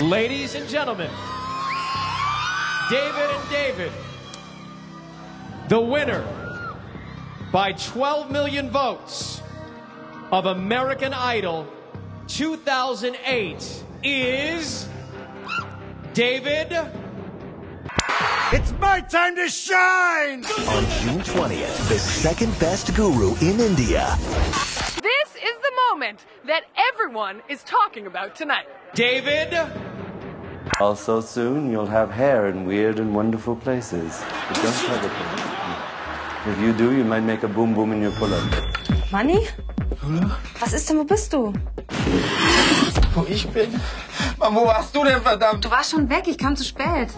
Ladies and gentlemen, David and David, the winner by 12 million votes of American Idol 2008 is David. It's my time to shine! On June 20th, the second best guru in India. This is the moment that everyone is talking about tonight. David. Also soon, you'll have hair in weird and wonderful places. But don't hesitate. If you do, you might make a boom boom in your pull-up. Manni? Was ist denn, wo bist du? Wo ich bin? Mann, wo warst du denn, verdammt? Du warst schon weg, ich kam zu spät.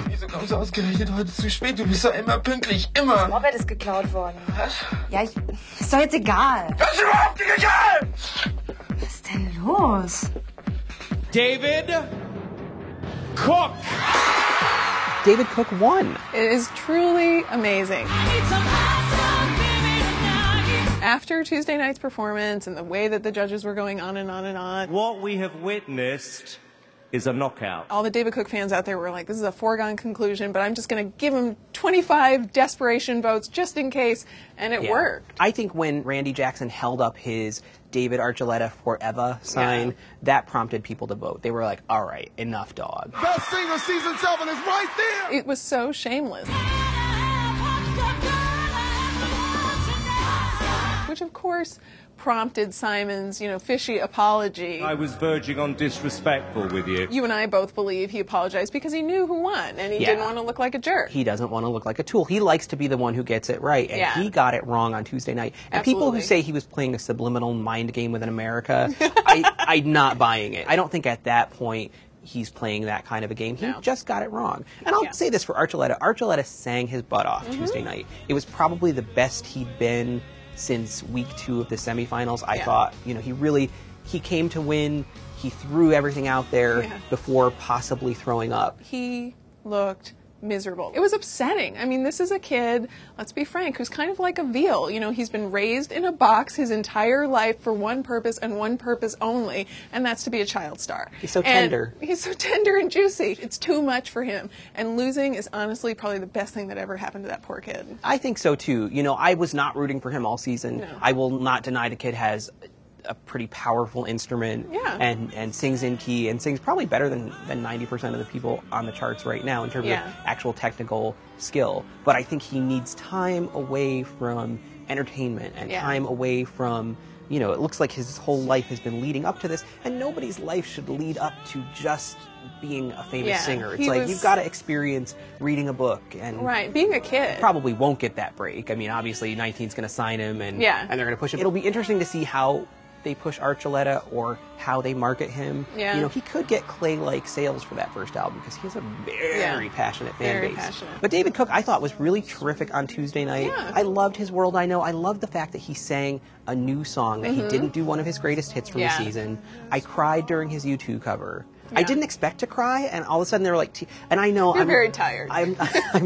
Wieso kommst du ausgerechnet heute zu spät? Du bist doch immer pünktlich, immer. Robert ist geklaut worden. Was? Ja, ist doch jetzt egal. Das ist überhaupt nicht egal! Was ist denn los? David Cook. David Cook won. It is truly amazing. After Tuesday night's performance and the way that the judges were going on and on and on. What we have witnessed is a knockout. All the David Cook fans out there were like, this is a foregone conclusion, but I'm just going to give him 25 desperation votes just in case, and it worked. I think when Randy Jackson held up his David Archuleta Forever sign, that prompted people to vote. They were like, all right, enough, dog. Best Singer Season 7 is right there! It was so shameless. Which, of course, prompted Simon's, fishy apology. I was verging on disrespectful with you. You and I both believe he apologized because he knew who won, and he didn't want to look like a jerk. He doesn't want to look like a tool. He likes to be the one who gets it right, and he got it wrong on Tuesday night. And people who say he was playing a subliminal mind game within America, I'm not buying it. I don't think at that point he's playing that kind of a game. He just got it wrong. And I'll say this for Archuleta. Archuleta sang his butt off Tuesday night. It was probably the best he'd been since week 2 of the semifinals. I thought, he came to win. He threw everything out there before possibly throwing up. He looked miserable. It was upsetting. I mean, this is a kid, let's be frank, who's kind of like a veal. He's been raised in a box his entire life for one purpose and one purpose only, and that's to be a child star. He's so tender. He's so tender and juicy. It's too much for him. And losing is honestly probably the best thing that ever happened to that poor kid. I think so, too. I was not rooting for him all season. No. I will not deny the kid has a pretty powerful instrument and sings in key and sings probably better than 90% of the people on the charts right now in terms of actual technical skill. But I think he needs time away from entertainment and time away from, it looks like his whole life has been leading up to this, and nobody's life should lead up to just being a famous singer. It's like you've got to experience reading a book and being a kid. Probably won't get that break. I mean, obviously 19's going to sign him and they're going to push him. It'll be interesting to see how they push Archuleta or how they market him. He could get Clay-like sales for that first album because he has a very passionate fan base. Passionate. But David Cook, I thought, was really terrific on Tuesday night. I loved his World I Know. I loved the fact that he sang a new song, that he didn't do one of his greatest hits from the season. I cried during his U2 cover. I didn't expect to cry, and all of a sudden they were like, and I know I'm very tired. I'm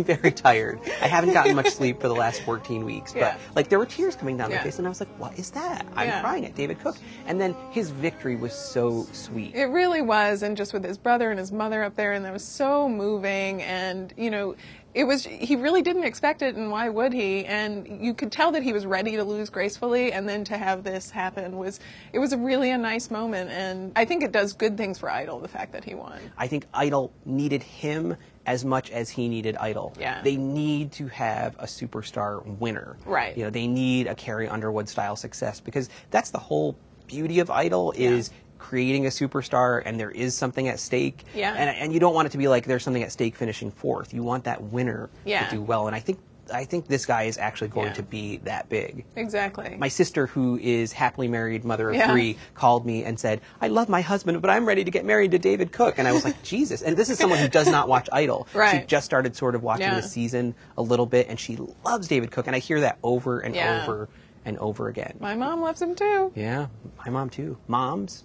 very tired. I haven't gotten much sleep for the last 14 weeks, but there were tears coming down my face, and I was like, what is that? I'm crying at David Cook. And then his victory was so sweet. It really was, and just with his brother and his mother up there, and that was so moving, and he really didn't expect it, and why would he? And you could tell that he was ready to lose gracefully, and then to have this happen was a really nice moment, and I think it does good things for Idol, the fact that he won. I think Idol needed him as much as he needed Idol. They need to have a superstar winner. Right. They need a Carrie Underwood style success, because that's the whole beauty of Idol is creating a superstar, and there is something at stake. And you don't want it to be like there's something at stake finishing 4th. You want that winner to do well. And I think this guy is actually going to be that big. Exactly. My sister, who is happily married, mother of 3, called me and said, I love my husband, but I'm ready to get married to David Cook. And I was like, Jesus. And this is someone who does not watch Idol. She just started sort of watching the season a little bit, and she loves David Cook. And I hear that over and over and over again. My mom loves him too. Yeah, my mom too. Moms,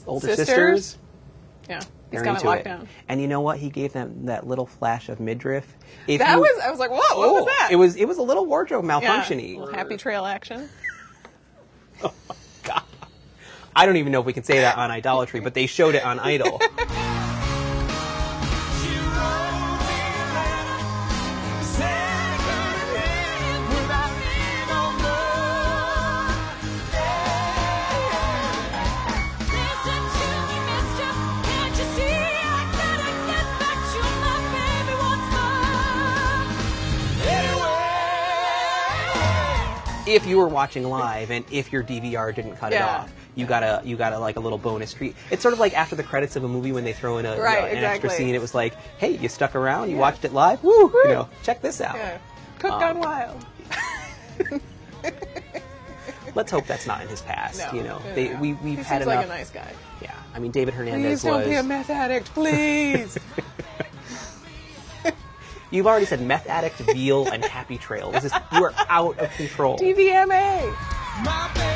older sisters. Yeah, he's got it locked down. And you know what? He gave them that little flash of midriff. I was like, whoa, what was that? It was a little wardrobe malfunction-y. Little happy trail action. Oh my God. I don't even know if we can say that on Idolatry, but they showed it on Idol. If you were watching live and if your DVR didn't cut it off, you got a like a little bonus treat. It's sort of like after the credits of a movie when they throw in an extra scene. It was like, hey, you stuck around, you watched it live, woo, you know, check this out. Yeah. Cooked on Wild. Let's hope that's not in his past. No, you know, no. we've he had seems enough. like a nice guy. Yeah, I mean, David Hernandez Please don't be a meth addict, please. You've already said meth addict, veal, and happy trail. You are out of control. TVMA. My baby.